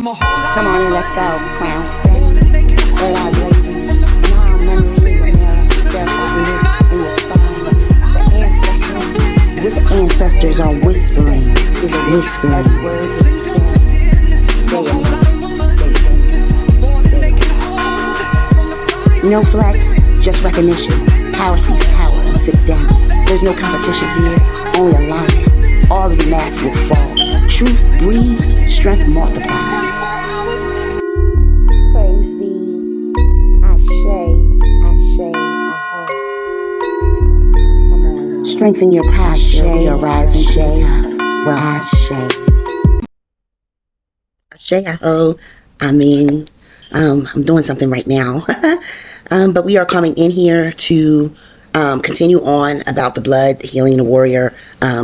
Come on in, let's go. Crown state, third eye blazing. Now memory in the mirror, self-I in your spine. The ancestors, which ancestors are whispering, whispering. No flex, just recognition. Power seeks power and sits down. There's no competition here, only alignment. All of the mass will fall. Truth breathes, strength multiplies. Praise be. Ashe, Ashe, Aho. Come on. Strengthen your posture. Your rising to the top. Well, Ashe. Ashe, Aho. I'm doing something right now. But we are coming in here to continue on about the blood healing the warrior,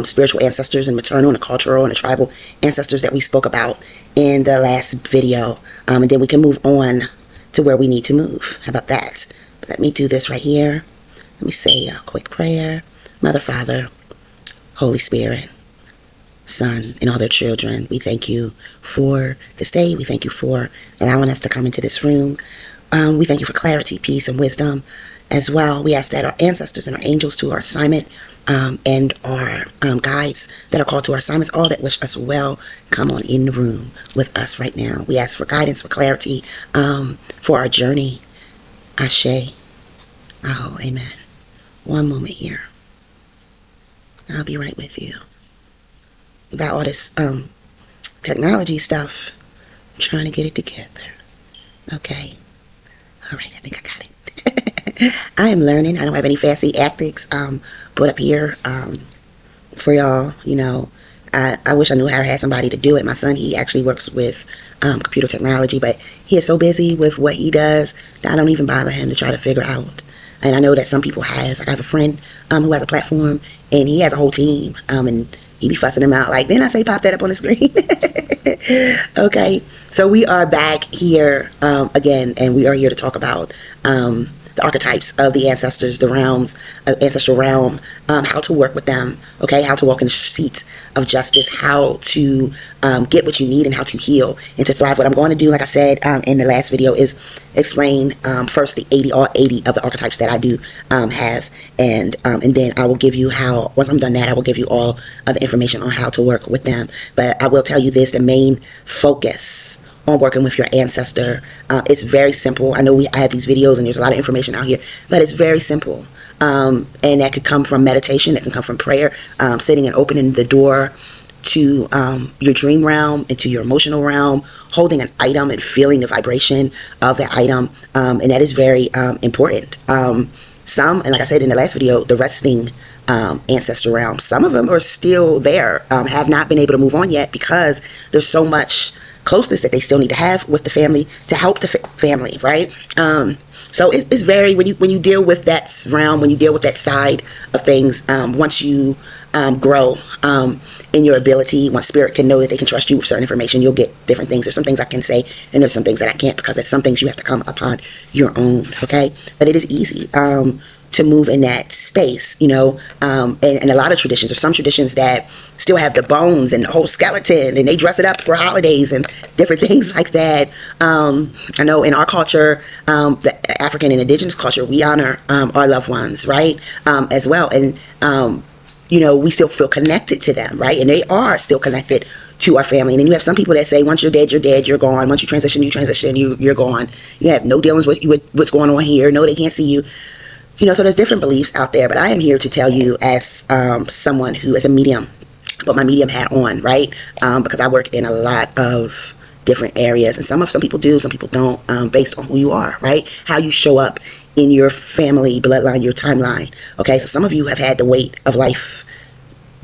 spiritual ancestors and maternal and the cultural and the tribal ancestors that we spoke about in the last video, and then we can move on to where we need to move. How about that? But let me do this right here. Let me say a quick prayer. Mother, Father, Holy Spirit, Son, and all their children, we thank you for this day. We thank you for allowing us to come into this room. We thank you for clarity, peace, and wisdom as well. We ask that our ancestors and our angels to our assignment, and our guides that are called to our assignments, all that wish us well, come on in the room with us right now. We ask for guidance, for clarity, for our journey. Ashe. Aho. Amen. One moment here. I'll be right with you. About all this technology stuff, I'm trying to get it together. Okay. All right, I think I got it. I am learning. I don't have any fancy tactics put up here for y'all. You know, I wish I knew how to have somebody to do it. My son, he actually works with computer technology, but he is so busy with what he does that I don't even bother him to try to figure out. And I know that some people have. I have a friend who has a platform, and he has a whole team, and he be fussing them out like, didn't I say pop that up on the screen? Okay, so we are back here again, and we are here to talk about the archetypes of the ancestors, the realms, ancestral realm, how to work with them, okay, how to walk in the seats of justice, how to get what you need and how to heal and to thrive. What I'm going to do, like I said in the last video, is explain first the 80 of the archetypes that I do have, and then I will give you how, once I'm done that, I will give you all of the information on how to work with them. But I will tell you this, the main focus on working with your ancestor, it's very simple. I know I have these videos and there's a lot of information out here, but it's very simple, and that could come from meditation, that can come from prayer, sitting and opening the door to your dream realm, into your emotional realm, holding an item and feeling the vibration of that item, and that is very important. Some, and like I said in the last video, the resting ancestor realm, some of them are still there, have not been able to move on yet because there's so much closeness that they still need to have with the family to help the family, right? So it's very, when you deal with that realm, when you deal with that side of things, once you grow in your ability, once spirit can know that they can trust you with certain information, you'll get different things. There's some things I can say and there's some things that I can't, because there's some things you have to come upon your own, okay? But it is easy to move in that space, you know, and a lot of traditions, there's some traditions that still have the bones and the whole skeleton, and they dress it up for holidays and different things like that. I know in our culture, the African and indigenous culture, we honor our loved ones, right, as well, and you know, we still feel connected to them, right, and they are still connected to our family. And then you have some people that say, once you're dead, you're gone. Once you transition, you're gone. You have no dealings with what's going on here. No, they can't see you. You know, so there's different beliefs out there, but I am here to tell you as someone who is a medium, put my medium hat on, right? Because I work in a lot of different areas, and some people do, some people don't, based on who you are, right? How you show up in your family bloodline, your timeline, okay? So some of you have had the weight of life.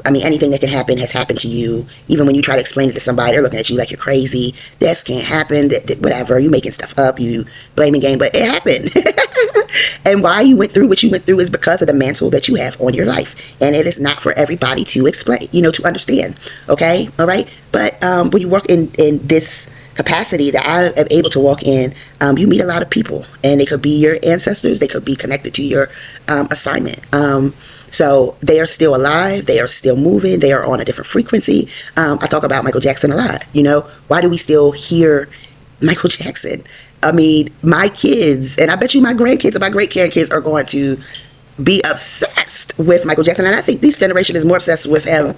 I mean, anything that can happen has happened to you. Even when you try to explain it to somebody, they're looking at you like you're crazy. This can't happen, whatever. You making stuff up, you blaming game, but it happened. And why you went through what you went through is because of the mantle that you have on your life. And it is not for everybody to explain, you know, to understand, okay? All right? But when you work in this capacity that I am able to walk in, you meet a lot of people, and they could be your ancestors, they could be connected to your assignment. So they are still alive. They are still moving. They are on a different frequency. I talk about Michael Jackson a lot. You know, why do we still hear Michael Jackson? I mean, my kids, and I bet you my grandkids and my great-grandkids are going to be obsessed with Michael Jackson. And I think this generation is more obsessed with him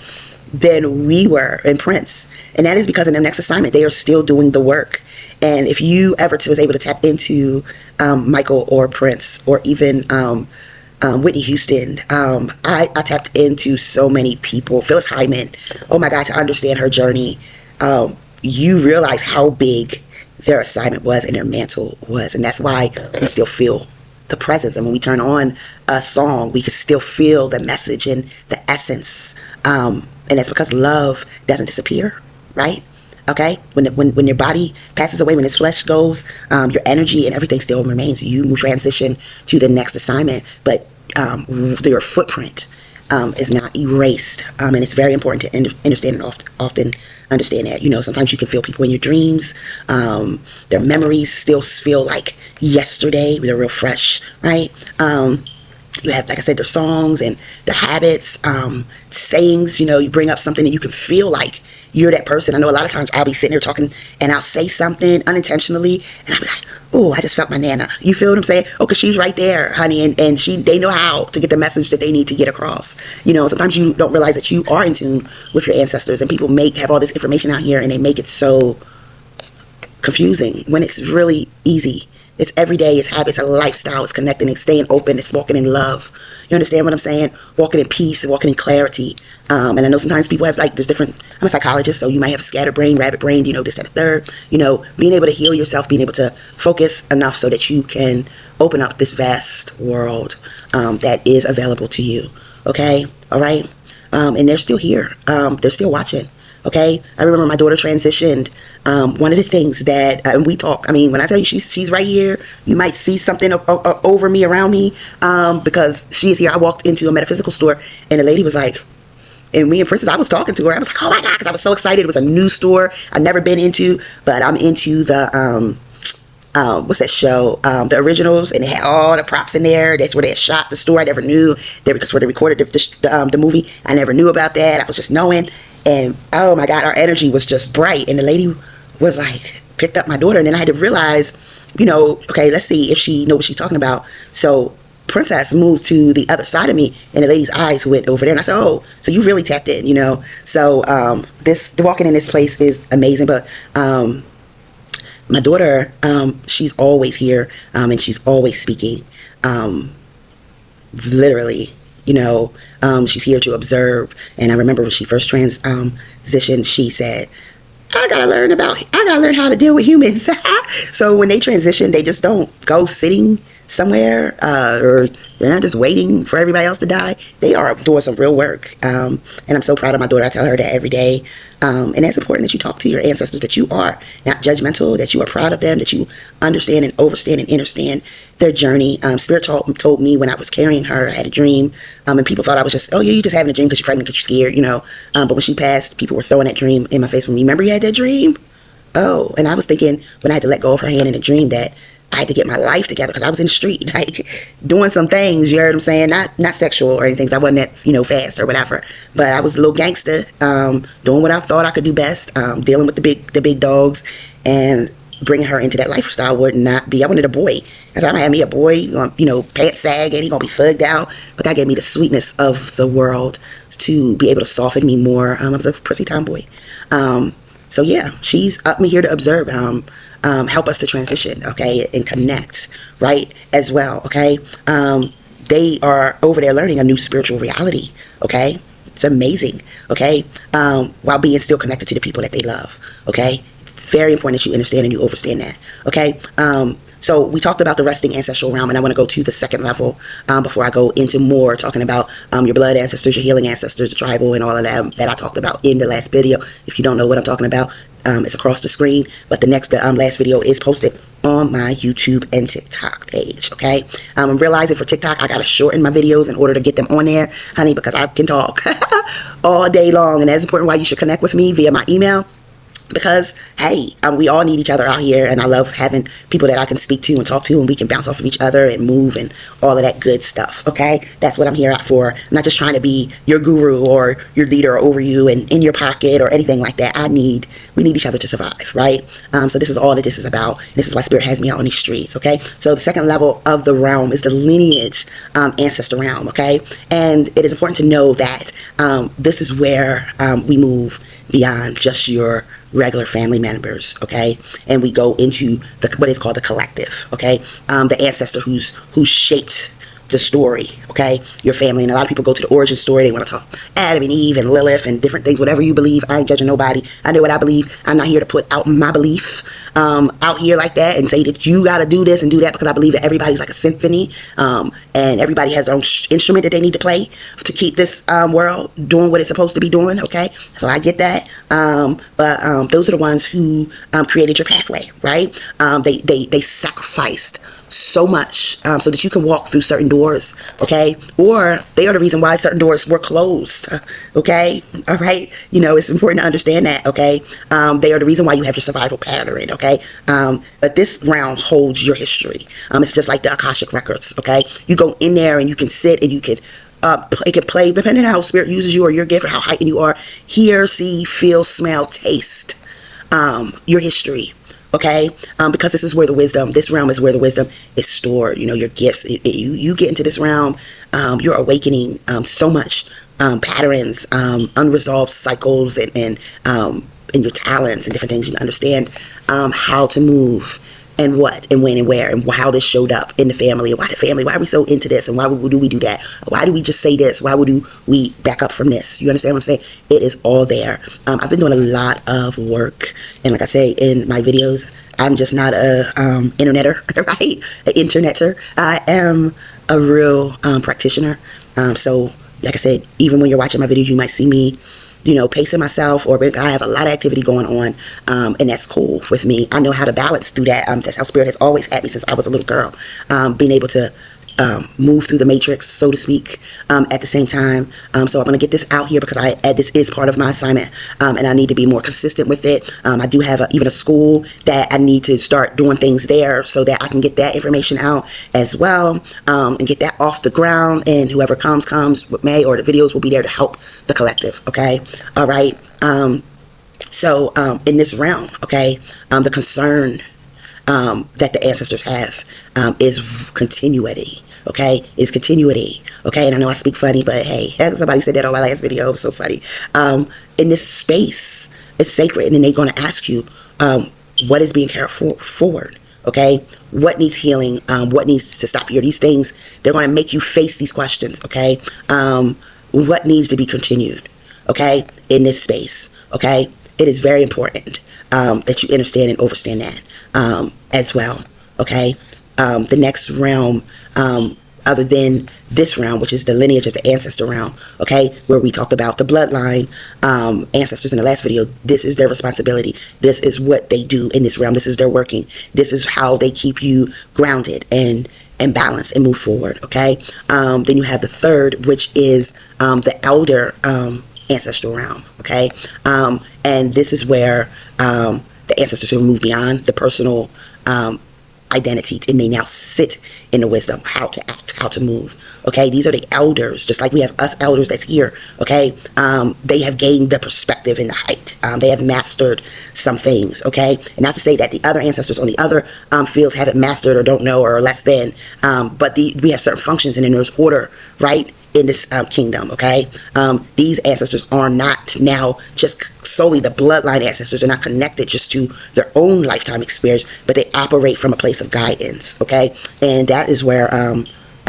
than we were, and Prince. And that is because in their next assignment, they are still doing the work. And if you ever was able to tap into Michael or Prince or even Whitney Houston, I tapped into so many people. Phyllis Hyman, oh my God, to understand her journey, you realize how big their assignment was and their mantle was. And that's why we still feel the presence. And when we turn on a song, we can still feel the message and the essence. And that's because love doesn't disappear, right? Okay, when your body passes away, when this flesh goes, your energy and everything still remains. You transition to the next assignment, but your footprint is not erased. And it's very important to understand and often understand that. You know, sometimes you can feel people in your dreams. Their memories still feel like yesterday. They're real fresh, right? You have, like I said, their songs and their habits, sayings. You know, you bring up something and you can feel like you're that person. I know a lot of times I'll be sitting here talking and I'll say something unintentionally and I'll be like, oh, I just felt my Nana. You feel what I'm saying? Oh, because she's right there, honey, and they know how to get the message that they need to get across. You know, sometimes you don't realize that you are in tune with your ancestors, and people have all this information out here and they make it so confusing when it's really easy. It's every day, it's habits, it's a lifestyle, it's connecting, it's staying open, it's walking in love. You understand what I'm saying? Walking in peace and walking in clarity. And I know sometimes people have, like, there's different, I'm a psychologist, so you might have scattered brain, rabbit brain, you know, this, that, and third. You know, being able to heal yourself, being able to focus enough so that you can open up this vast world that is available to you. Okay? All right? And they're still here. They're still watching. Okay, I remember my daughter transitioned. One of the things that, and we talk, I mean, when I tell you she's right here, you might see something over me, around me, because she is here. I walked into a metaphysical store and the lady was like, and me and Princess, I was talking to her. I was like, oh my God, because I was so excited. It was a new store I'd never been into, but I'm into the, what's that show? The Originals, and they had all the props in there. That's where they had shot the store. I never knew. That's where they recorded the movie. I never knew about that. I was just knowing. And oh my God, our energy was just bright. And the lady was like, picked up my daughter. And then I had to realize, you know, okay, let's see if she knows what she's talking about. So Princess moved to the other side of me and the lady's eyes went over there. And I said, oh, so you really tapped in, you know. So walking in this place is amazing. But my daughter, she's always here, and she's always speaking, literally, you know. She's here to observe. And I remember when she first transitioned, she said, I gotta learn how to deal with humans. So when they transition, they just don't go sitting somewhere, or they're not just waiting for everybody else to die. They are doing some real work. And I'm so proud of my daughter. I tell her that every day. And it's important that you talk to your ancestors, that you are not judgmental, that you are proud of them, that you understand and overstand and understand their journey. Spirit told me when I was carrying her, I had a dream, and people thought I was just, oh yeah, you're just having a dream because you're pregnant, because you're scared, you know. But when she passed, people were throwing that dream in my face. Remember you had that dream? Oh, and I was thinking when I had to let go of her hand in a dream that I had to get my life together because I was in the street, like doing some things, you heard what I'm saying? Not sexual or anything, so I wasn't that, you know, fast or whatever. But I was a little gangster, doing what I thought I could do best, dealing with the big dogs, and bringing her into that lifestyle would not be. I wanted a boy. I said, I'm gonna have me a boy, you know, pants sag, and he's gonna be thugged out. But God gave me the sweetness of the world to be able to soften me more. I was a prissy tomboy. So yeah, she's up me here to observe. Help us to transition, okay, and connect, right, as well, okay. They are over there learning a new spiritual reality, okay. It's amazing, okay, while being still connected to the people that they love, okay. It's very important that you understand and you understand that, okay. So we talked about the resting ancestral realm, and I want to go to the second level before I go into more talking about your blood ancestors, your healing ancestors, the tribal, and all of that I talked about in the last video. If you don't know what I'm talking about, it's across the screen, but the last video is posted on my YouTube and TikTok page, okay? I'm realizing for TikTok, I got to shorten my videos in order to get them on there, honey, because I can talk all day long, and that's important why you should connect with me via my email. because hey, we all need each other out here, and I love having people that I can speak to and talk to, and we can bounce off of each other and move and all of that good stuff. Okay, that's what I'm here out for. I'm not just trying to be your guru or your leader over you and in your pocket or anything like that. We need each other to survive, right? So this is all that this is about. This is why Spirit has me out on these streets. Okay, so the second level of the realm is the lineage ancestor realm. Okay, and it is important to know that this is where we move beyond just your regular family members, okay, and we go into what is called the collective, okay, the ancestor who's shaped the story, okay, your family. And a lot of people go to the origin story. They want to talk Adam and Eve and Lilith and different things, whatever you believe. I ain't judging nobody. I know what I believe. I'm not here to put out my belief out here like that and say that you got to do this and do that, because I believe that everybody's like a symphony, and everybody has their own instrument that they need to play to keep this world doing what it's supposed to be doing, okay? So I get that, but those are the ones who created your pathway, right? They sacrificed so much so that you can walk through certain doors, okay? Or they are the reason why certain doors were closed, okay? All right, you know, it's important to understand that, okay? They are the reason why you have your survival pattern, okay? But this realm holds your history. It's just like the Akashic records, okay? You go in there and you can sit and you can it can play, depending on how Spirit uses you or your gift or how heightened you are, hear, see, feel, smell, taste your history. Okay, because this is where this realm is where the wisdom is stored. You know, your gifts. You get into this realm, you're awakening so much patterns, unresolved cycles, and your talents and different things. You can understand how to move and what and when and where and how this showed up in the family, and why are we so into this, and why do we do that? Why do we just say this? Why would we back up from this? You understand what I'm saying? It is all there. I've been doing a lot of work, and like I say in my videos, I'm just not a interneter, right? An interneter. I am a real practitioner. So like I said, even when you're watching my videos, you might see me, you know, pacing myself, or I have a lot of activity going on, and that's cool with me. I know how to balance through that. That's how Spirit has always had me since I was a little girl, being able to move through the matrix, so to speak, at the same time. So I'm going to get this out here because this is part of my assignment, and I need to be more consistent with it. I do have even a school that I need to start doing things there so that I can get that information out as well, and get that off the ground, and whoever comes with me, or the videos will be there to help the collective, okay? All right. So in this realm, okay, the concern that the ancestors have is continuity, okay? Is continuity, okay? And I know I speak funny, but hey, somebody said that on my last video. It was so funny. In this space, it's sacred, and then they're going to ask you what is being carried forward, okay? What needs healing? What needs to stop here? These things, they're going to make you face these questions, okay? What needs to be continued, okay, in this space, okay? It is very important that you understand and understand that as well, okay? The next realm, other than this realm, which is the lineage of the ancestor realm, okay, where we talked about the bloodline ancestors in the last video. This is their responsibility. This is what they do in this realm. This is their working. This is how they keep you grounded and balanced and move forward, okay? Then you have the third, which is the elder ancestral realm, okay? And this is where the ancestors have moved beyond the personal identity, and they now sit in the wisdom, how to act, how to move, okay? These are the elders, just like we have us elders that's here, okay? They have gained the perspective and the height. They have mastered some things, okay? And not to say that the other ancestors on the other fields haven't mastered or don't know or are less than, but we have certain functions, and then there's order, right, in this kingdom, okay? These ancestors are not now just solely the bloodline ancestors. They're not connected just to their own lifetime experience, but they operate from a place of guidance, okay? And that is where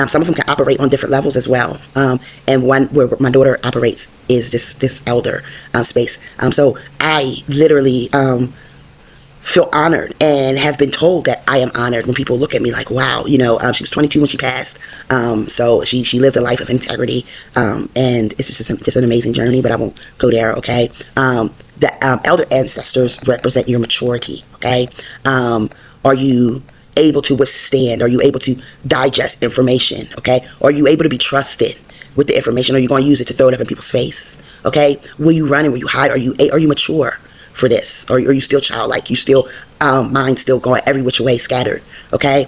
some of them can operate on different levels as well. And one where my daughter operates is this elder space. So I literally feel honored and have been told that I am honored when people look at me like, wow, you know, she was 22 when she passed. So she lived a life of integrity, and it's just an amazing journey, but I won't go there, okay? The elder ancestors represent your maturity, okay? Are you able to withstand? Are you able to digest information, okay? Are you able to be trusted with the information? Are you going to use it to throw it up in people's face, okay? Will you run and will you hide? Are you mature? for this, or you still childlike, you still mind still going every which way, scattered. Okay,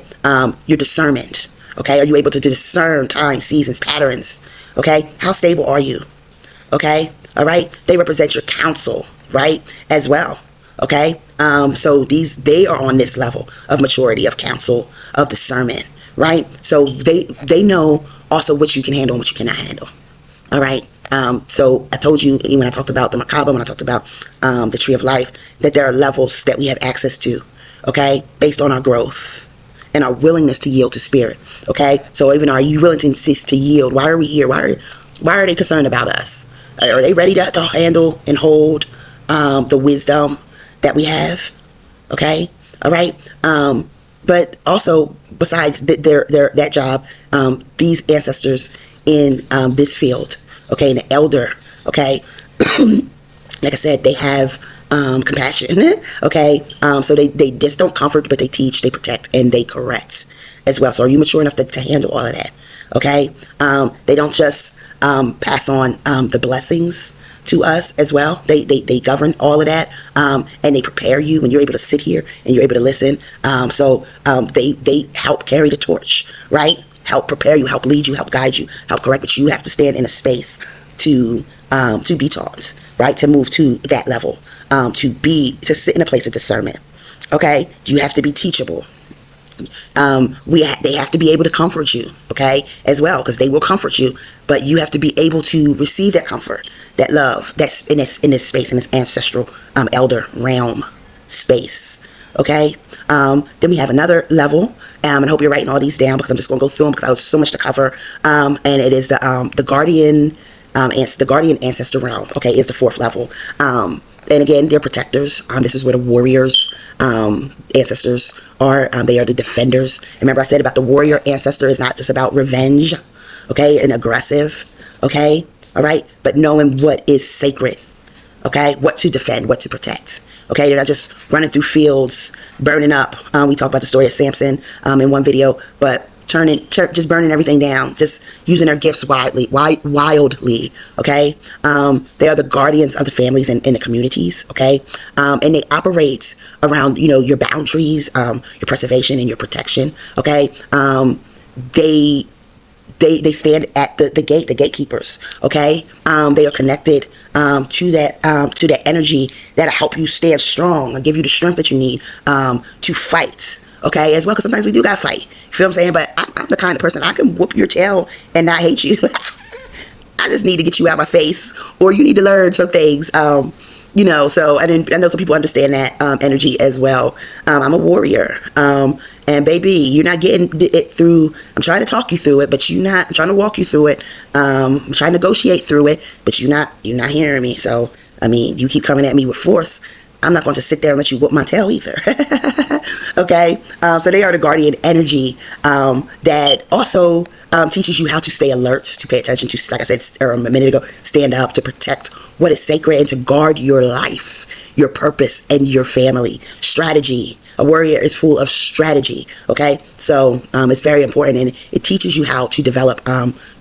your discernment. Okay, are you able to discern time, seasons, patterns? Okay, how stable are you? Okay, all right, they represent your counsel, right, as well. Okay, so they are on this level of maturity, of counsel, of discernment, right? So they know also what you can handle and what you cannot handle. All right. So I told you when I talked about the macabre, when I talked about the tree of life, that there are levels that we have access to, okay, based on our growth and our willingness to yield to spirit. Okay, so even are you willing to yield? Why are we here? Why are they concerned about us? Are they ready to handle and hold the wisdom that we have? Okay, all right. But also, besides that job, these ancestors in this field, okay, and the elder, okay, like I said, they have compassion, okay, so they just don't comfort, but they teach, they protect, and they correct as well. So are you mature enough to handle all of that? Okay, they don't just pass on the blessings to us as well. They govern all of that, and they prepare you when you're able to sit here and you're able to listen. So they help carry the torch, right? Help prepare you, help lead you, help guide you, help correct. But you have to stand in a space to be taught, right? To move to that level, to sit in a place of discernment. Okay, you have to be teachable. They have to be able to comfort you, okay, as well, because they will comfort you, but you have to be able to receive that comfort, that love that's in this space, in this ancestral elder realm space. Okay, then we have another level, and I hope you're writing all these down because I'm just going to go through them because there's so much to cover. And it is the guardian, the guardian ancestor realm. Okay, is the fourth level. And again, they're protectors. This is where the warriors, ancestors are. They are the defenders. Remember I said about the warrior ancestor is not just about revenge, okay, and aggressive, okay, all right, but knowing what is sacred, okay, what to defend, what to protect. Okay, they're not just running through fields, burning up. We talked about the story of Samson in one video, but just burning everything down, just using their gifts wildly. Okay, they are the guardians of the families and the communities. Okay, and they operate around your boundaries, your preservation and your protection. Okay, they stand at the gate, the gatekeepers. Okay, they are connected to that energy that'll help you stand strong and give you the strength that you need to fight. Okay, as well, because sometimes we do gotta fight. You feel what I'm saying? But I'm the kind of person I can whoop your tail and not hate you. I just need to get you out of my face, or you need to learn some things. So I know some people understand that energy as well. I'm a warrior. And baby, you're not getting it through. I'm trying to talk you through it, but I'm trying to walk you through it. I'm trying to negotiate through it, but you're not hearing me. So, I mean, you keep coming at me with force. I'm not going to sit there and let you whoop my tail either. Okay. So they are the guardian energy, that also, teaches you how to stay alert, to pay attention to, like I said a minute ago, stand up, to protect what is sacred, and to guard your life, your purpose, and your family. Strategy. A warrior is full of strategy. Okay. So, it's very important, and it teaches you how to develop,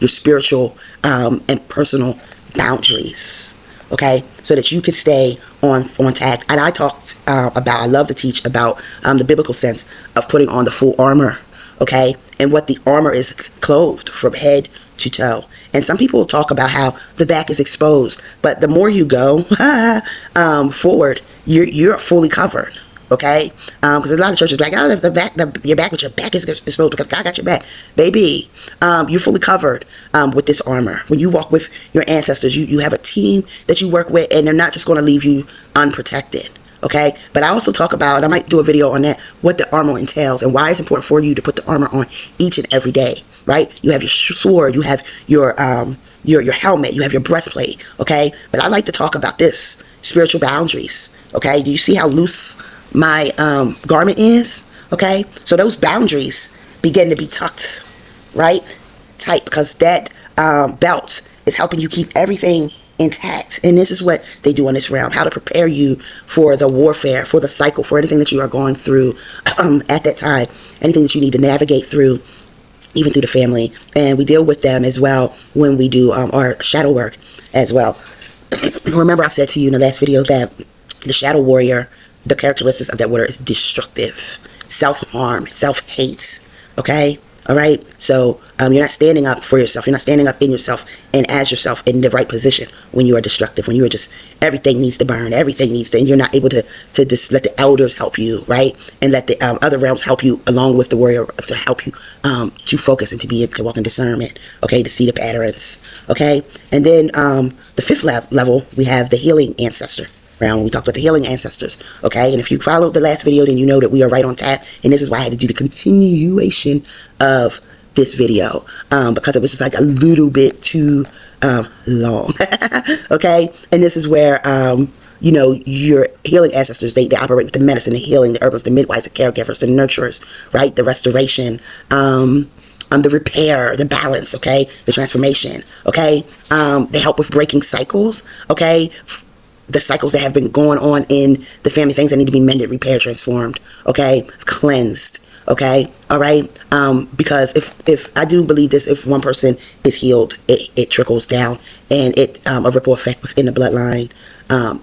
your spiritual, and personal boundaries. Okay, so that you can stay on task. And I love to teach about the biblical sense of putting on the full armor, okay, and what the armor is clothed from head to toe. And some people talk about how the back is exposed, but the more you go forward, you're fully covered. Okay, because a lot of churches are like, oh, your back, but your back is exposed because God got your back. Baby, you're fully covered with this armor. When you walk with your ancestors, you have a team that you work with, and they're not just going to leave you unprotected. Okay, but I also talk about, and I might do a video on that, what the armor entails and why it's important for you to put the armor on each and every day. Right? You have your sword, you have your helmet, you have your breastplate. Okay, but I like to talk about this spiritual boundaries. Okay, do you see how loose my garment is? Okay, so those boundaries begin to be tucked, right, tight, because that belt is helping you keep everything intact. And this is what they do in this realm, how to prepare you for the warfare, for the cycle, for anything that you are going through at that time, anything that you need to navigate through, even through the family. And we deal with them as well when we do our shadow work as well. Remember I said to you in the last video that The shadow warrior, the characteristics of that warrior is destructive, self-harm, self-hate. Okay? All right? So you're not standing up for yourself. You're not standing up in yourself and as yourself in the right position when you are destructive, when you are just, everything needs to burn, everything needs to, and you're not able to just let the elders help you, right? And let the other realms help you along with the warrior to help you to focus and to be able to walk in discernment, okay? To see the patterns, okay? And then the fifth level, we have the healing ancestor. Round. We talked about the healing ancestors, okay? And if you followed the last video, then you know that we are right on tap, and this is why I had to do the continuation of this video, because it was just like a little bit too long, okay? And this is where, you know, your healing ancestors, they operate with the medicine, the healing, the herbalists, the midwives, the caregivers, the nurturers, right? The restoration, the repair, the balance, okay? The transformation, okay? They help with breaking cycles, okay? The cycles that have been going on in the family, things that need to be mended, repaired, transformed, okay, cleansed, okay, all right, because if I do believe this, if one person is healed, it trickles down, and it a ripple effect within the bloodline,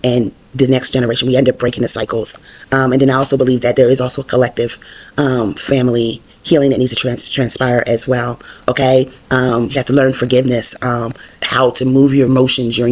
and the next generation, we end up breaking the cycles, and then I also believe that there is also collective family healing that needs to transpire as well, okay? You have to learn forgiveness, how to move your emotions, your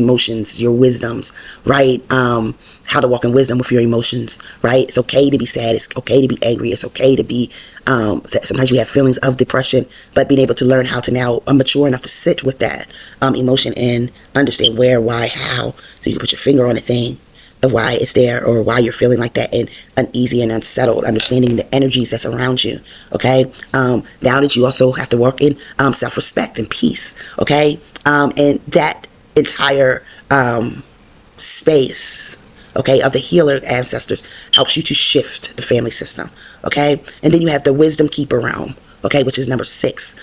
wisdoms, right? How to walk in wisdom with your emotions, right? It's okay to be sad. It's okay to be angry. It's okay to be, sometimes we have feelings of depression, but being able to learn how to now mature enough to sit with that emotion and understand where, why, how, so you can put your finger on a thing of why it's there or why you're feeling like that, and uneasy and unsettled, understanding the energies that's around you, okay? Now that you also have to work in self-respect and peace, okay? And that entire space, okay, of the healer ancestors helps you to shift the family system, okay? And then you have the wisdom keeper realm, okay, which is number 6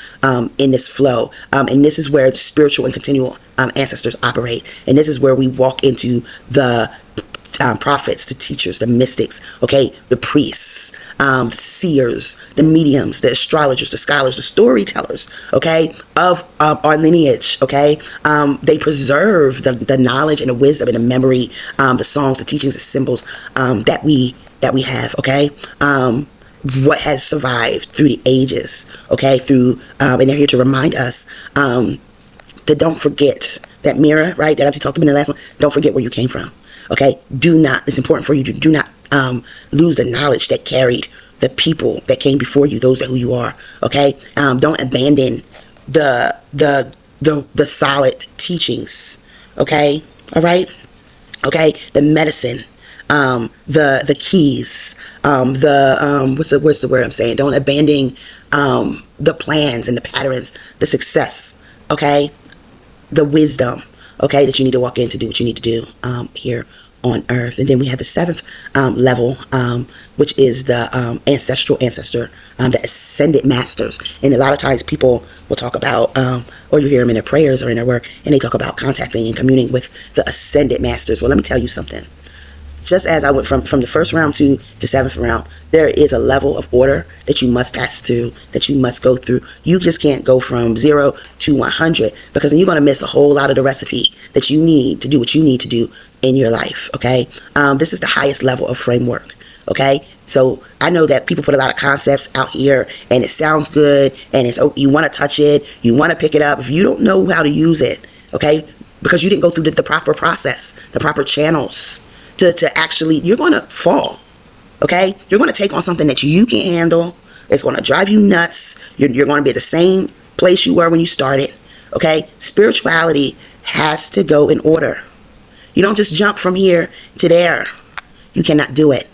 in this flow. And this is where the spiritual and continual ancestors operate. And this is where we walk into the prophets, the teachers, the mystics, okay, the priests, seers, the mediums, the astrologers, the scholars, the storytellers, okay, of our lineage, okay. They preserve the knowledge and the wisdom and the memory, the songs, the teachings, the symbols that we have, okay. What has survived through the ages, okay, through and they're here to remind us to don't forget that mirror, right, that I just talked about in the last one. Don't forget where you came from, okay. Do not, it's important for you to do not lose the knowledge that carried the people that came before you, those are who you are, okay. Don't abandon the solid teachings, okay, all right, okay, the medicine, the keys, what's the word I'm saying? Don't abandon the plans and the patterns, the success, okay, the wisdom, okay, that you need to walk in to do what you need to do here on earth. And then we have the 7th level, which is the ancestral ancestor, the ascended masters. And a lot of times people will talk about, or you hear them in their prayers or in their work, and they talk about contacting and communing with the ascended masters. Well, let me tell you something. Just as I went from the first round to the 7th round, there is a level of order that you must pass through, that you must go through. You just can't go from 0 to 100, because then you're going to miss a whole lot of the recipe that you need to do what you need to do in your life, okay? This is the highest level of framework, okay? So I know that people put a lot of concepts out here, and it sounds good, and it's, oh, you want to touch it, you want to pick it up. If you don't know how to use it, okay, because you didn't go through the proper process, the proper channels, to actually, you're going to fall, okay? You're going to take on something that you can't handle. It's going to drive you nuts. You're going to be at the same place you were when you started, okay? Spirituality has to go in order. You don't just jump from here to there. You cannot do it,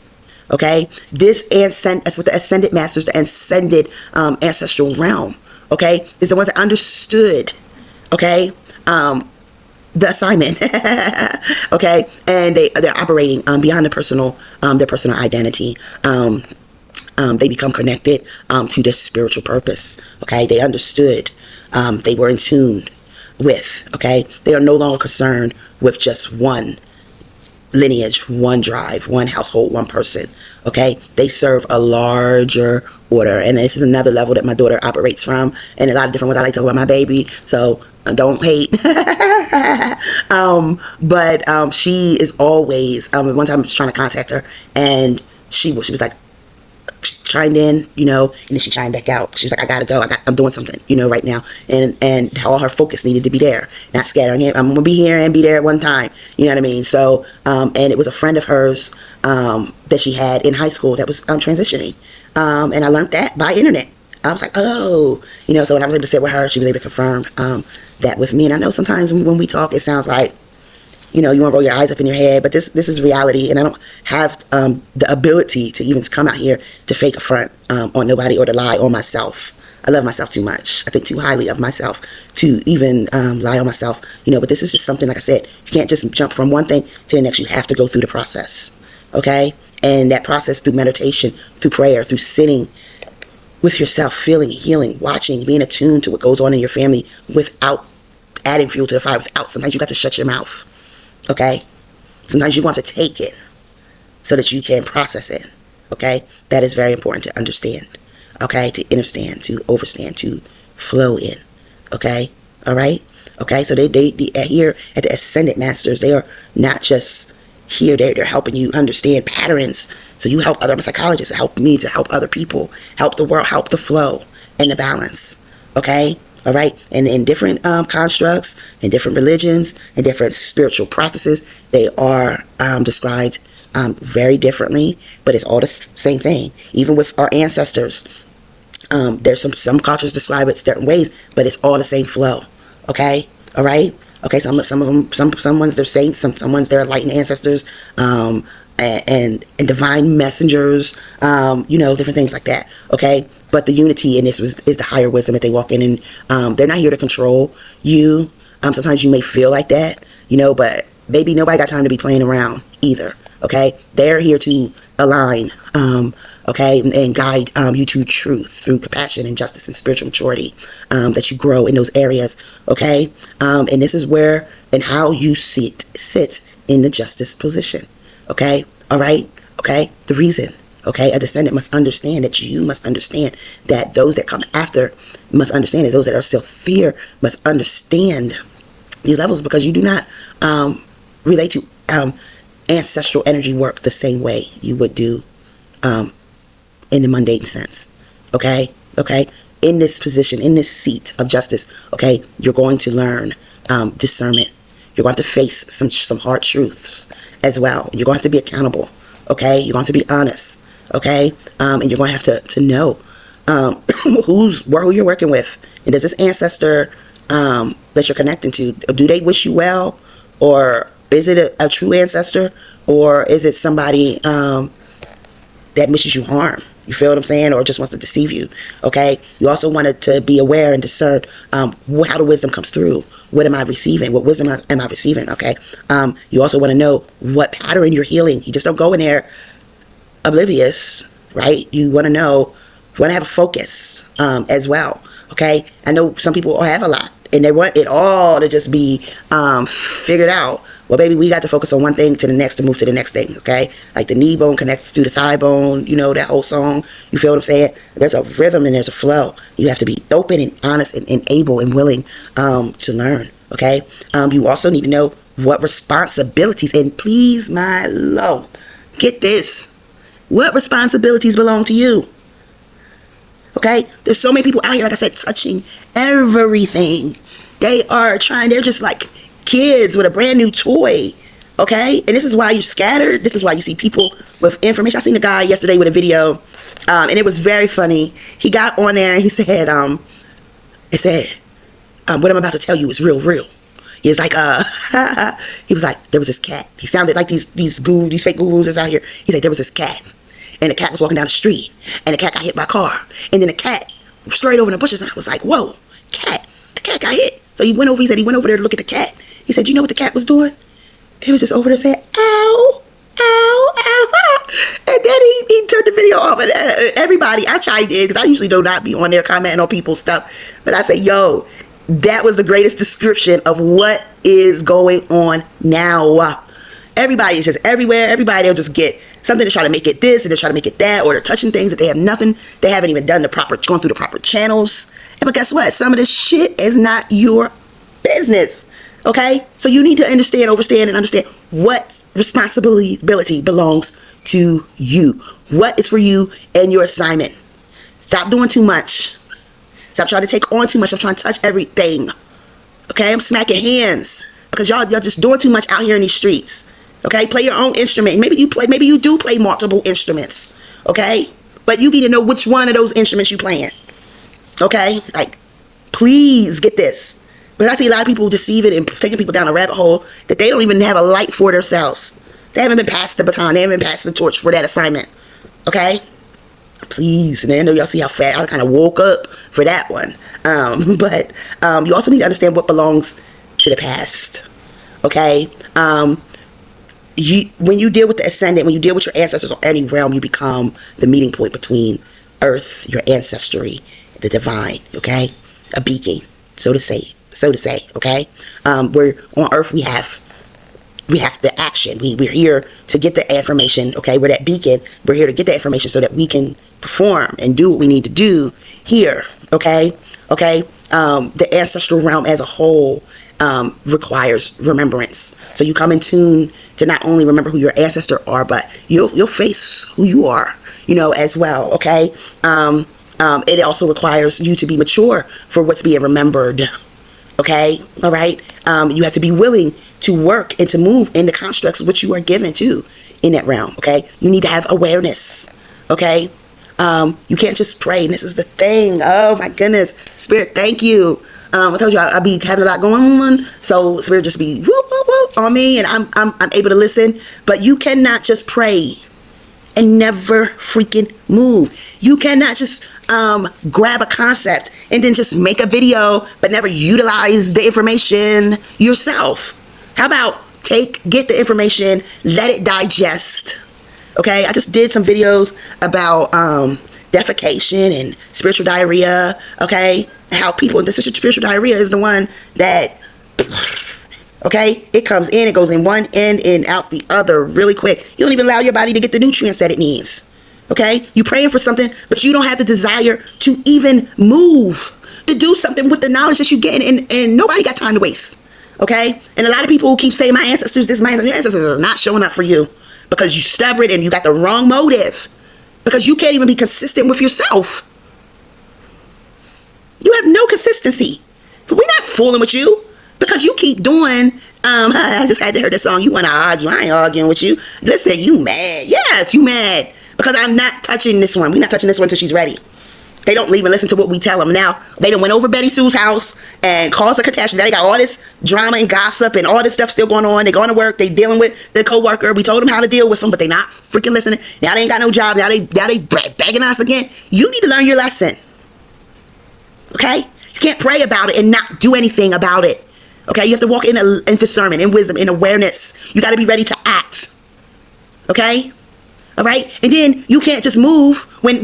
okay? That's what the ascended masters, the ascended ancestral realm, okay? Is the ones that understood, okay, the assignment, okay, and they're operating beyond their personal identity. They become connected to their spiritual purpose, okay. They understood, they were in tune with, okay. They are no longer concerned with just one lineage, one drive, one household, one person. Okay, they serve a larger order, and this is another level that my daughter operates from, and a lot of different ones. I like to talk about my baby, so don't hate. But she is always. One time I was trying to contact her, and she was like, chimed in, you know, and then she chimed back out. She was like, I gotta go. I'm doing something, you know, right now. And all her focus needed to be there, not scattering it. I'm gonna be here and be there at one time. You know what I mean? So, and it was a friend of hers that she had in high school that was transitioning. And I learned that by internet. I was like, oh, you know, so when I was able to sit with her, she was able to confirm that with me. And I know sometimes when we talk, it sounds like, you know, you want to roll your eyes up in your head, but this is reality, and I don't have the ability to even come out here to fake a front on nobody or to lie on myself. I love myself too much. I think too highly of myself to even lie on myself, you know, but this is just something, like I said, you can't just jump from one thing to the next. You have to go through the process, okay? And that process through meditation, through prayer, through sitting with yourself, feeling, healing, watching, being attuned to what goes on in your family without adding fuel to the fire, sometimes you got to shut your mouth. Okay, sometimes you want to take it so that you can process it. Okay, that is very important to understand. Okay, to understand, to overstand, to flow in. Okay, all right. Okay, so they here at the Ascended Masters, they are not just here; they're helping you understand patterns. So you help other psychologists, help me to help other people, help the world, help the flow and the balance. Okay. All right, and in different constructs, in different religions, and different spiritual practices, they are described very differently, but it's all the same thing. Even with our ancestors, there's some cultures describe it certain ways, but it's all the same flow. Okay, all right. Okay, some of them, some ones they're saints, some ones they're enlightened ancestors, and divine messengers, you know, different things like that. Okay, but the unity in this is the higher wisdom that they walk in, and they're not here to control you. Sometimes you may feel like that, you know, but baby, nobody got time to be playing around either. Okay, they're here to align, okay, and guide you to truth through compassion and justice and spiritual maturity, that you grow in those areas. Okay, and this is where and how you sit in the justice position. Okay, all right, okay, the reason, okay, a descendant must understand that you must understand that those that come after must understand that those that are still fear must understand these levels, because you do not relate to ancestral energy work the same way you would do in the mundane sense. Okay, in this position, in this seat of justice, okay, you're going to learn discernment. You're going to face some hard truths as well. You're going to have to be accountable. Okay, you're going to be honest. Okay, and you're going to have to know who you're working with, and does this ancestor that you're connecting to, do they wish you well, or is it a true ancestor, or is it somebody that wishes you harm? You feel what I'm saying? Or just wants to deceive you. Okay, you also wanted to be aware and discern how the wisdom comes through. What am I receiving? What wisdom am I receiving? Okay, you also want to know what pattern you're healing. You just don't go in there oblivious, right? You want to know, you want to have a focus as well. Okay, I know some people have a lot and they want it all to just be figured out. Well, baby, we got to focus on one thing to the next to move to the next thing, okay? Like the knee bone connects to the thigh bone, you know, that whole song. You feel what I'm saying? There's a rhythm and there's a flow. You have to be open and honest and able and willing to learn, okay? You also need to know what responsibilities, and please, my Lord, get this. What responsibilities belong to you? Okay? There's so many people out here, like I said, touching everything. They're just like kids with a brand new toy. Okay, and this is why you're scattered. This is why you see people with information. I seen a guy yesterday with a video, and it was very funny. He got on there and he said, what I'm about to tell you is real. He was like, he was like, there was this cat. He sounded like these fake gurus that's out here. He said there was this cat, and the cat was walking down the street, and the cat got hit by a car, and then the cat straight over in the bushes, and I was like, whoa, cat, the cat got hit. So he went over there to look at the cat. He said, you know what the cat was doing? He was just over there saying, ow, ow, ow. And then he turned the video off. And everybody, I chimed in because I usually do not be on there commenting on people's stuff. But I said, yo, that was the greatest description of what is going on now. Everybody is just everywhere. Everybody will just get something to try to make it this and to try to make it that, or they're touching things that they have nothing. They haven't even done going through the proper channels. But guess what? Some of this shit is not your business. Okay? So you need to understand, understand what responsibility belongs to you. What is for you and your assignment. Stop doing too much. Stop trying to take on too much. Stop trying to touch everything. Okay? I'm smacking hands because y'all just doing too much out here in these streets. Okay? Play your own instrument. Maybe you do play multiple instruments. Okay? But you need to know which one of those instruments you playing. Okay? Like, please get this. But I see a lot of people deceiving and taking people down a rabbit hole that they don't even have a light for themselves. They haven't been passed the baton. They haven't been passed the torch for that assignment. Okay? Please. And I know y'all see how fast I kind of woke up for that one. But you also need to understand what belongs to the past. Okay? When you deal with the ascendant, when you deal with your ancestors or any realm, you become the meeting point between earth, your ancestry, the divine. Okay? A beacon, so to say. Okay? We're on earth, we have the action. We're here to get the information. Okay? We're that beacon. We're here to get the information so that we can perform and do what we need to do here. Okay? The ancestral realm as a whole requires remembrance. So you come in tune to not only remember who your ancestors are, but you'll face who you are, as well. Okay? It also requires you to be mature for what's being remembered. Okay? All right? You have to be willing to work and to move in the constructs which you are given to in that realm. Okay? You need to have awareness. Okay? You can't just pray. And this is the thing. Oh my goodness. Spirit, thank you. I told you I'll be having a lot going on. So Spirit just be whoop, whoop, whoop on me, and I'm able to listen. But you cannot just pray and never freaking move. You cannot just grab a concept and then just make a video but never utilize the information yourself. How about get the information, let it digest. Okay, I just did some videos about defecation and spiritual diarrhea. Okay, how people, this spiritual diarrhea is the one that, okay, it comes in, it goes in one end and out the other really quick. You don't even allow your body to get the nutrients that it needs. Okay, you praying for something, but you don't have the desire to even move, to do something with the knowledge that you get, and nobody got time to waste. Okay, and a lot of people keep saying my ancestors, your ancestors are not showing up for you because you stubborn and you got the wrong motive, because you can't even be consistent with yourself. You have no consistency. We're not fooling with you because you keep doing. I just had to hear this song. You want to argue? I ain't arguing with you. Listen, you mad? Yes, you mad because I'm not touching this one. We're not touching this one until she's ready. They don't even listen to what we tell them. Now, they done went over Betty Sue's house and caused a catastrophe. Now they got all this drama and gossip and all this stuff still going on. They going to work. They dealing with their co-worker. We told them how to deal with them, but they not freaking listening. Now they ain't got no job. Now they begging us again. You need to learn your lesson. Okay? You can't pray about it and not do anything about it. Okay? You have to walk in discernment, in wisdom, in awareness. You got to be ready to act. Okay? All right, and then you can't just move when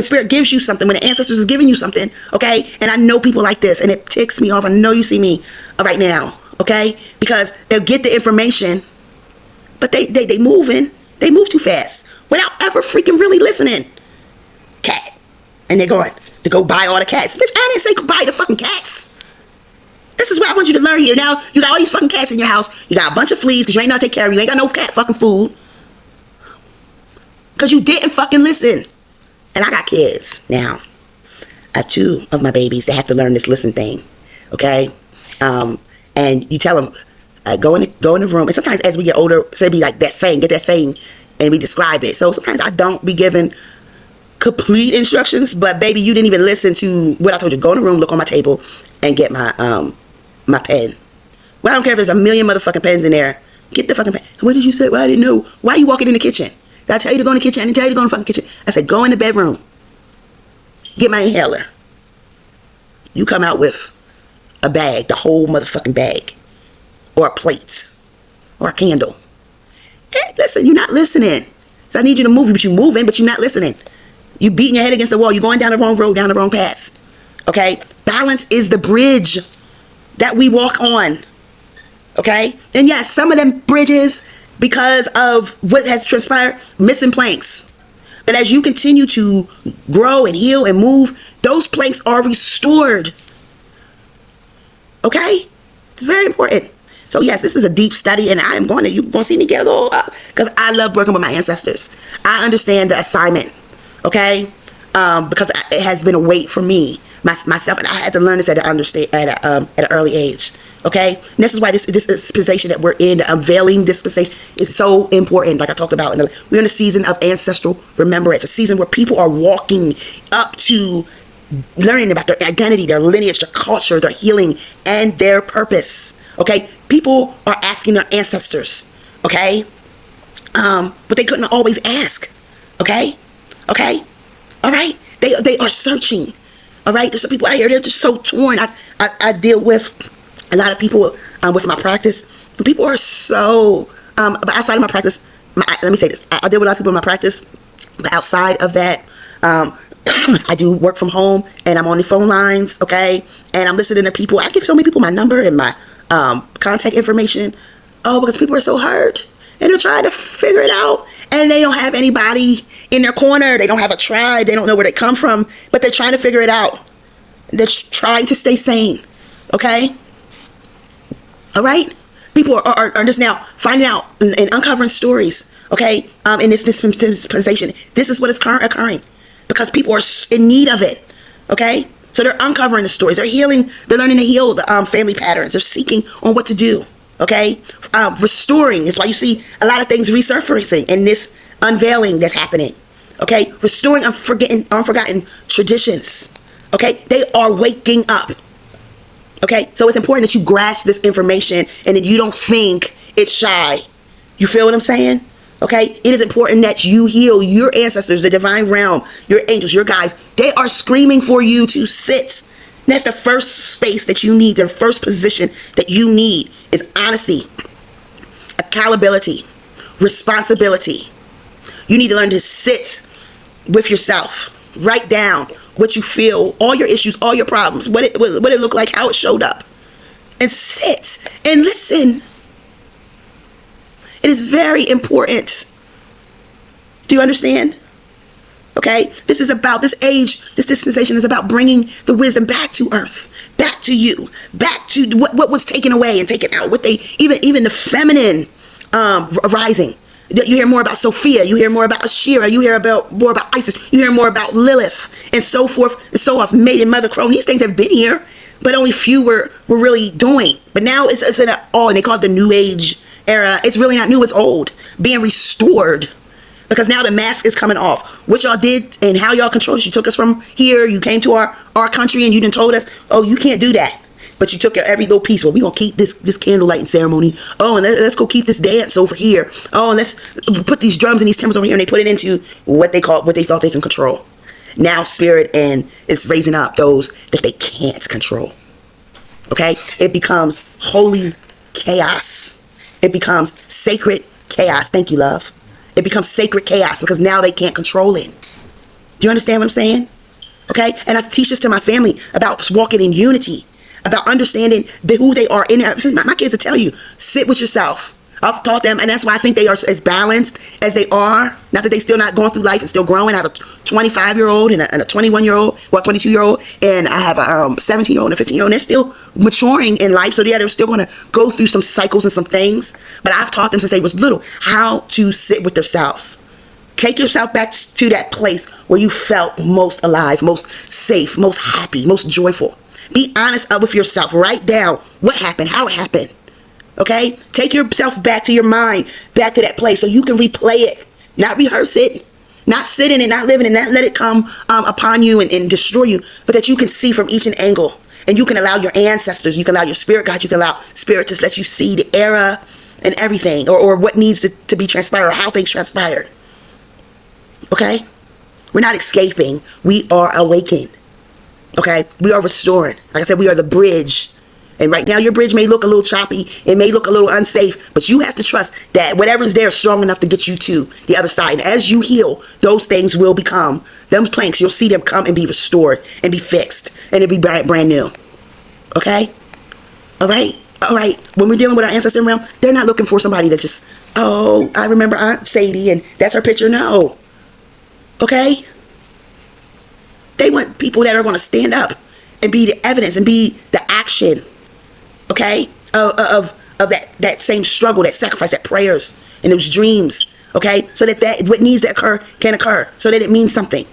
Spirit gives you something, when the ancestors is giving you something. Okay, and I know people like this, and it ticks me off. I know you see me right now. Okay, because they'll get the information, but they move too fast without ever freaking really listening. Cat, and they're going to go buy all the cats. Bitch, I didn't say go buy the fucking cats. This is what I want you to learn here. Now you got all these fucking cats in your house. You got a bunch of fleas because you ain't not take care of them. You ain't got no cat fucking food. Because you didn't fucking listen. And I got kids now. I have 2 of my babies that have to learn this listen thing. Okay? And you tell them, go in the room. And sometimes as we get older, say be like that thing, get that thing, and we describe it. So sometimes I don't be given complete instructions, but baby, you didn't even listen to what I told you. Go in the room, look on my table, and get my pen. Well, I don't care if there's a million motherfucking pens in there. Get the fucking pen. What did you say? Well, I didn't know. Why are you walking in the kitchen? Did I tell you to go in the kitchen? I didn't tell you to go in the fucking kitchen. I said, go in the bedroom. Get my inhaler. You come out with a bag, the whole motherfucking bag. Or a plate. Or a candle. Hey, listen, you're not listening. So I need you to move, but you're moving, but you're not listening. You beating your head against the wall. You're going down the wrong road, down the wrong path. Okay? Balance is the bridge that we walk on. Okay? And yes, some of them bridges, because of what has transpired, missing planks. But as you continue to grow and heal and move, those planks are restored. Okay? It's very important. So yes, this is a deep study, and you're going to see me get a little up, because I love working with my ancestors. I understand the assignment, okay? Because it has been a weight for me, myself, and I had to learn this at an early age, okay? And this is why this dispensation that we're in, the unveiling dispensation, is so important. Like I talked about, we're in a season of ancestral remembrance, a season where people are walking up to learning about their identity, their lineage, their culture, their healing, and their purpose. Okay, people are asking their ancestors. Okay, but they couldn't always ask. Okay, all right. They are searching. All right, there's some people out here, they're just so torn. I deal with a lot of people with my practice. People are so but outside of my practice. Let me say this: I deal with a lot of people in my practice, but outside of that, I do work from home, and I'm on the phone lines, okay? And I'm listening to people. I give so many people my number and my contact information. Oh, because people are so hurt, and they're trying to figure it out, and they don't have anybody in their corner. They don't have a tribe. They don't know where they come from, but they're trying to figure it out. They're trying to stay sane, okay? All right? People are just now finding out and uncovering stories, okay? In this dispensation. This is what is currently occurring, because people are in need of it, okay? So they're uncovering the stories. They're healing. They're learning to heal the family patterns. They're seeking on what to do, okay? Restoring is why you see a lot of things resurfacing in this unveiling that's happening, okay? Restoring unforgotten traditions, okay? They are waking up, okay? So it's important that you grasp this information and that you don't think it's shy. You feel what I'm saying? Okay, it is important that you heal your ancestors, the divine realm, your angels, your guides. They are screaming for you to sit. That's the first space that you need. The first position that you need is honesty, accountability, responsibility. You need to learn to sit with yourself. Write down what you feel, all your issues, all your problems, what it looked like, how it showed up, and sit and listen. It is very important. Do you understand? Okay? This is about, this age, this dispensation is about bringing the wisdom back to earth, back to you, back to what was taken away and taken out. What they, even the feminine rising. You hear more about Sophia. You hear more about Ashera. You hear more about Isis. You hear more about Lilith and so forth and so on. Maiden, Mother, Crone. These things have been here, but only few were really doing. But now it's in all, and they call it the New Age era. It's really not new, it's old, being restored, because now the mask is coming off. What y'all did and how y'all controlled us. You took us from here, you came to our country, and you done told us, oh, you can't do that, but you took every little piece. Well, we're gonna keep this candle lighting ceremony. Oh, and let's go keep this dance over here. Oh, and let's put these drums and these timbres over here, and they put it into what they thought they can control. Now spirit and it's raising up those that they can't control. Okay, it becomes holy chaos. It becomes sacred chaos. Thank you, love. It becomes sacred chaos because now they can't control it. Do you understand what I'm saying? Okay? And I teach this to my family about walking in unity, about understanding who they are. My kids will tell you, sit with yourself. I've taught them, and that's why I think they are as balanced as they are. Not that they still not going through life and still growing. I have a 25-year-old and a 21-year-old, well, 22-year-old, and I have a 17-year-old and a 15-year-old, and they're still maturing in life. So yeah, they're still going to go through some cycles and some things. But I've taught them since they was little how to sit with themselves. Take yourself back to that place where you felt most alive, most safe, most happy, most joyful. Be honest with yourself. Write down what happened, how it happened. Okay? Take yourself back to your mind, back to that place so you can replay it. Not rehearse it. Not sit in it, not live in it, not let it come upon you and destroy you. But that you can see from each and angle. And you can allow your ancestors, you can allow your spirit guides, you can allow spirit to let you see the era and everything. Or what needs to be transpired or how things transpired. Okay? We're not escaping. We are awakened. Okay? We are restoring. Like I said, we are the bridge. And right now your bridge may look a little choppy. It may look a little unsafe. But you have to trust that whatever's there is strong enough to get you to the other side. And as you heal, those things will become, them planks, you'll see them come and be restored and be fixed. And it'll be brand new. Okay? All right? All right, when we're dealing with our ancestor realm, they're not looking for somebody that just, oh, I remember Aunt Sadie and that's her picture. No. Okay? They want people that are going to stand up and be the evidence and be the action, okay, of that same struggle, that sacrifice, that prayers and those dreams, okay, so that what needs to occur can occur, so that it means something.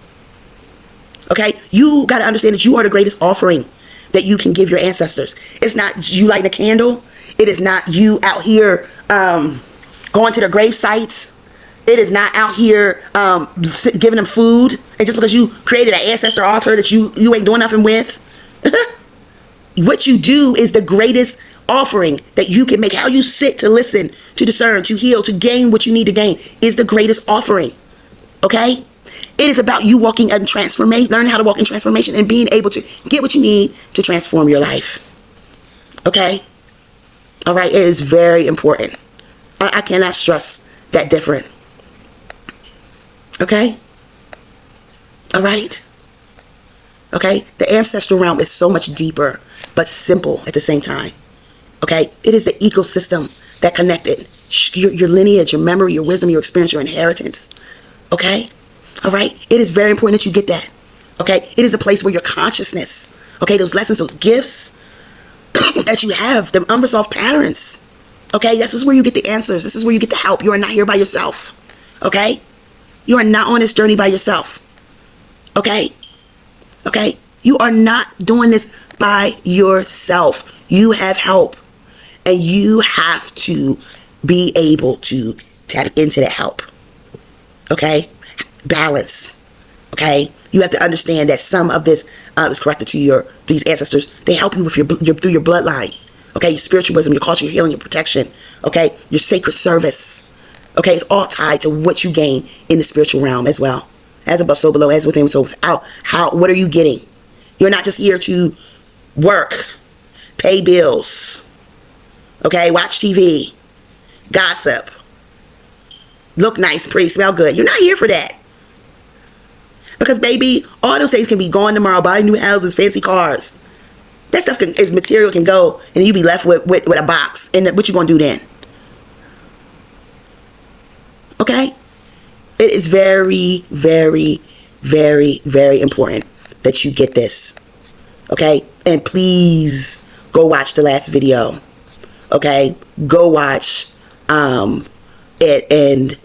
Okay, you got to understand that you are the greatest offering that you can give your ancestors. It's not you lighting a candle. It is not you out here going to their grave sites. It is not out here giving them food. And just because you created an ancestor altar that you ain't doing nothing with. What you do is the greatest offering that you can make. How you sit to listen, to discern, to heal, to gain what you need to gain is the greatest offering. Okay? It is about you walking in transformation, learning how to walk in transformation and being able to get what you need to transform your life. Okay? All right? It is very important. I cannot stress that different. Okay? All right? Okay? The ancestral realm is so much deeper, but simple at the same time. Okay? It is the ecosystem that connected your lineage, your memory, your wisdom, your experience, your inheritance. Okay? All right? It is very important that you get that. Okay? It is a place where your consciousness, okay, those lessons, those gifts that you have, them unresolved patterns. Okay? This is where you get the answers. This is where you get the help. You are not here by yourself. Okay? You are not on this journey by yourself. Okay? Okay? You are not doing this by yourself. You have help. And you have to be able to tap into that help. Okay? Balance. Okay? You have to understand that some of this is corrected to these ancestors. They help you with through your bloodline. Okay? Your spiritual wisdom, your culture, your healing, your protection. Okay? Your sacred service. Okay, it's all tied to what you gain in the spiritual realm as well. As above, so below, as within, so without. What are you getting? You're not just here to work, pay bills, okay, watch TV, gossip, look nice, pretty, smell good. You're not here for that. Because, baby, all those things can be gone tomorrow, buying new houses, fancy cars. That stuff is material, can go, and you be left with a box. And what you going to do then? Okay? It is very, very, very, very important that you get this. Okay? And please go watch the last video. Okay? Go watch it and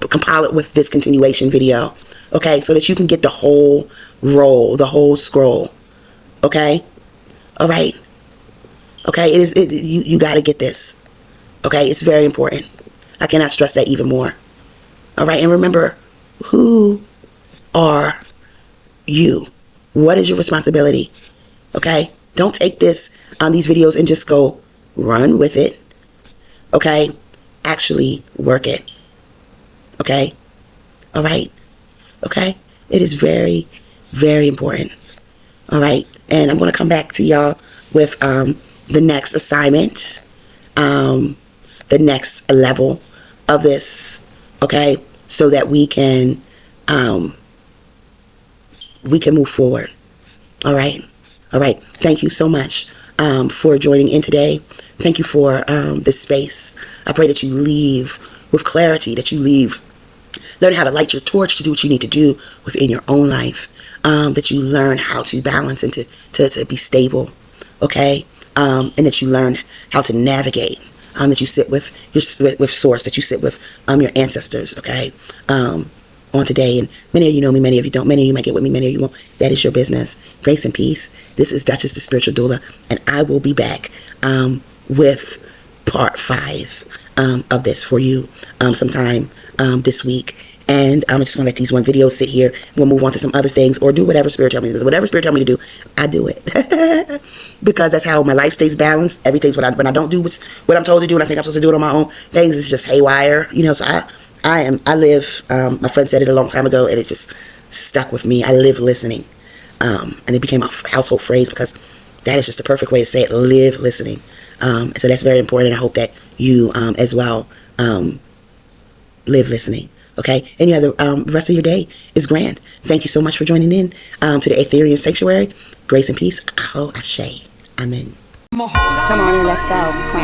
compile it with this continuation video. Okay? So that you can get the whole roll, the whole scroll. Okay? All right? Okay? You got to get this. Okay? It's very important. I cannot stress that even more. All right, and remember, who are you? What is your responsibility? Okay, don't take these videos and just go run with it. Okay, actually work it. Okay, all right. Okay, it is very, very important. All right, and I'm going to come back to y'all with the next assignment, the next level of this. Okay, so that we can move forward. All right. Thank you so much for joining in today. Thank you for this space. I pray that you leave with clarity, that you leave learn how to light your torch to do what you need to do within your own life, that you learn how to balance and to be stable, okay, and that you learn how to navigate, that you sit with source, that you sit with your ancestors, okay, on today. And many of you know me, many of you don't, many of you might get with me, many of you won't. That is your business. Grace and peace. This is Duchess the Spiritual Doula, and I will be back with part 5 of this for you sometime this week. And I'm just going to let these one videos sit here. We'll move on to some other things, or do whatever Spirit tells me to do. Whatever Spirit tells me to do, I do it. Because that's how my life stays balanced. Everything's when I don't do what I'm told to do, and I think I'm supposed to do it on my own, things is just haywire. You know, so I live, my friend said it a long time ago, and it just stuck with me. I live listening. And it became a household phrase because that is just the perfect way to say it. Live listening. So that's very important. I hope that you as well live listening. Okay, and you have the rest of your day is grand. Thank you so much for joining in to the Ethereum Sanctuary. Grace and peace. Aho Ashe. Amen. Come on in, let's go. Clan.